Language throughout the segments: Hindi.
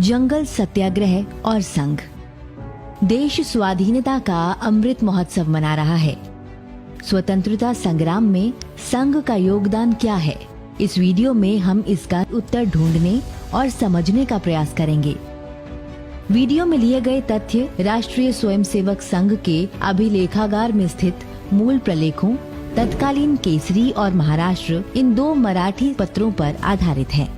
जंगल सत्याग्रह और संघ। देश स्वाधीनता का अमृत महोत्सव मना रहा है। स्वतंत्रता संग्राम में संघ का योगदान क्या है, इस वीडियो में हम इसका उत्तर ढूंढने और समझने का प्रयास करेंगे। वीडियो में लिए गए तथ्य राष्ट्रीय स्वयंसेवक संघ के अभिलेखागार में स्थित मूल प्रलेखों, तत्कालीन केसरी और महाराष्ट्र इन दो मराठी पत्रों पर आधारित हैं।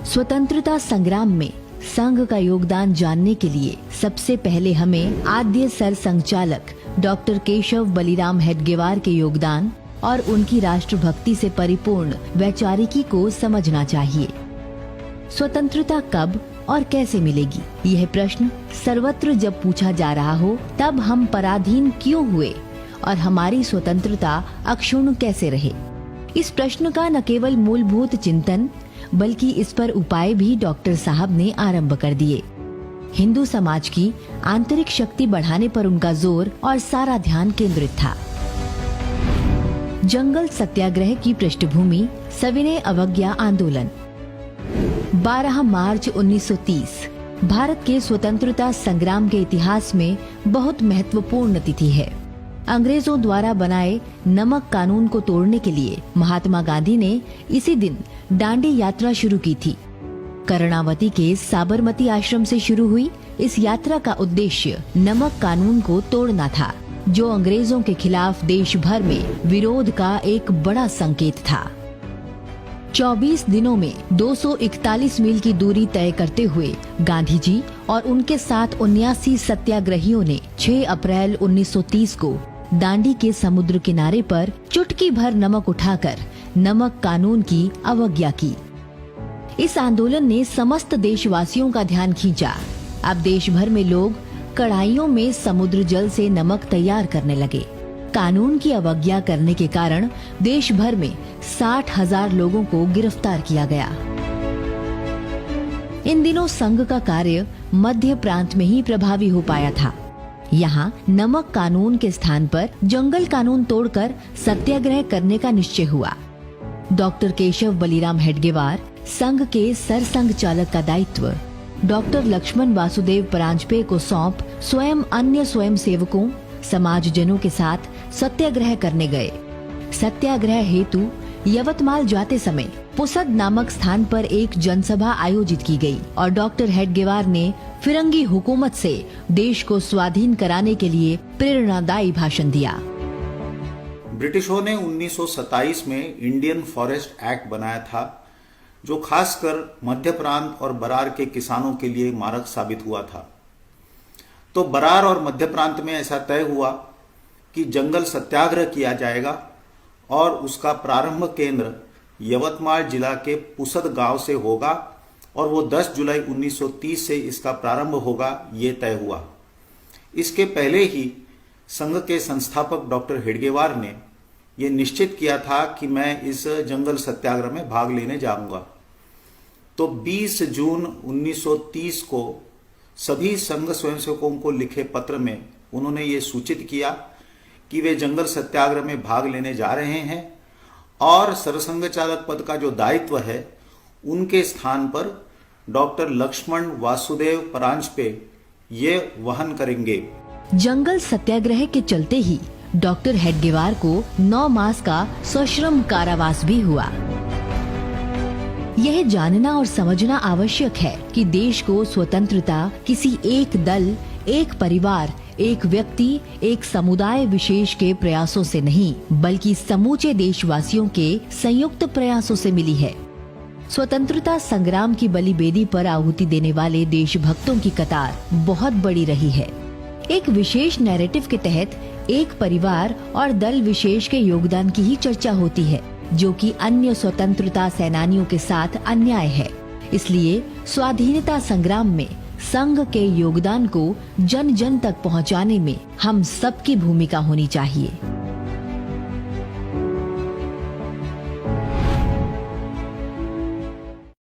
स्वतंत्रता संग्राम में संघ का योगदान जानने के लिए सबसे पहले हमें आद्य सर संघचालक डॉक्टर केशव बलिराम हेडगेवार के योगदान और उनकी राष्ट्रभक्ति से परिपूर्ण वैचारिकी को समझना चाहिए। स्वतंत्रता कब और कैसे मिलेगी, यह प्रश्न सर्वत्र जब पूछा जा रहा हो तब हम पराधीन क्यों हुए और हमारी स्वतंत्रता अक्षुण्ण कैसे रहे। इस प्रश्न का न केवल मूलभूत चिंतन बल्कि इस पर उपाय भी डॉक्टर साहब ने आरंभ कर दिए। हिंदू समाज की आंतरिक शक्ति बढ़ाने पर उनका जोर और सारा ध्यान केंद्रित था। जंगल सत्याग्रह की पृष्ठभूमि सविनय अवज्ञा आंदोलन। 12 मार्च 1930 भारत के स्वतंत्रता संग्राम के इतिहास में बहुत महत्वपूर्ण तिथि है। अंग्रेजों द्वारा बनाए नमक कानून को तोड़ने के लिए महात्मा गांधी ने इसी दिन दांडी यात्रा शुरू की थी। कर्णावती के साबरमती आश्रम से शुरू हुई इस यात्रा का उद्देश्य नमक कानून को तोड़ना था, जो अंग्रेजों के खिलाफ देश भर में विरोध का एक बड़ा संकेत था। 24 दिनों में 241 मील की दूरी तय करते हुए गांधी जी और उनके साथ 79 सत्याग्रहियों ने 6 अप्रैल 1930 को दांडी के समुद्र किनारे पर चुटकी भर नमक उठाकर नमक कानून की अवज्ञा की। इस आंदोलन ने समस्त देशवासियों का ध्यान खींचा। अब देश भर में लोग कढ़ाइयों में समुद्र जल से नमक तैयार करने लगे। कानून की अवज्ञा करने के कारण देश भर में 60,000 लोगों को गिरफ्तार किया गया। इन दिनों संघ का कार्य मध्य प्रांत में ही प्रभावी हो पाया था। यहाँ नमक कानून के स्थान पर जंगल कानून तोड़कर सत्याग्रह करने का निश्चय हुआ। डॉक्टर केशव बलिराम हेडगेवार संघ के सरसंघ चालक का दायित्व डॉक्टर लक्ष्मण वासुदेव परांजपे को सौंप स्वयं अन्य स्वयंसेवकों समाजजनों के साथ सत्याग्रह करने गए। सत्याग्रह हेतु यवतमाल जाते समय पुसद नामक स्थान पर एक जनसभा आयोजित की गई और डॉक्टर हेडगेवार ने फिरंगी हुकूमत से देश को स्वाधीन कराने के लिए प्रेरणादायी भाषण दिया। ब्रिटिशों ने 1927 में इंडियन फॉरेस्ट एक्ट बनाया था, जो खासकर मध्य प्रांत और बरार के किसानों के लिए मारक साबित हुआ था। तो बरार और मध्य प्रांत में ऐसा तय हुआ कि जंगल सत्याग्रह किया जाएगा और उसका प्रारंभ केंद्र यवतमाल जिला के पुसद गांव से होगा और वो 10 जुलाई 1930 से इसका प्रारंभ होगा, ये तय हुआ। इसके पहले ही संघ के संस्थापक डॉक्टर हेडगेवार ने ये निश्चित किया था कि मैं इस जंगल सत्याग्रह में भाग लेने जाऊंगा। तो 20 जून 1930 को सभी संघ स्वयंसेवकों को लिखे पत्र में उन्होंने ये सूचित किया कि वे जंगल सत्याग्रह में भाग लेने जा रहे हैं और सरसंघ चालक पद का जो दायित्व है उनके स्थान पर डॉक्टर लक्ष्मण वासुदेव परांजपे ये वहन करेंगे। जंगल सत्याग्रह के चलते ही डॉक्टर हेडगेवार को 9 मास का सश्रम कारावास भी हुआ। यह जानना और समझना आवश्यक है कि देश को स्वतंत्रता किसी एक दल, एक परिवार, एक व्यक्ति, एक समुदाय विशेष के प्रयासों से नहीं बल्कि समूचे देशवासियों के संयुक्त प्रयासों से मिली है। स्वतंत्रता संग्राम की बलिवेदी पर आहुति देने वाले देशभक्तों की कतार बहुत बड़ी रही है। एक विशेष नैरेटिव के तहत एक परिवार और दल विशेष के योगदान की ही चर्चा होती है, जो कि अन्य स्वतंत्रता सेनानियों के साथ अन्याय है। इसलिए स्वाधीनता संग्राम में संघ के योगदान को जन जन तक पहुंचाने में हम सबकी भूमिका होनी चाहिए।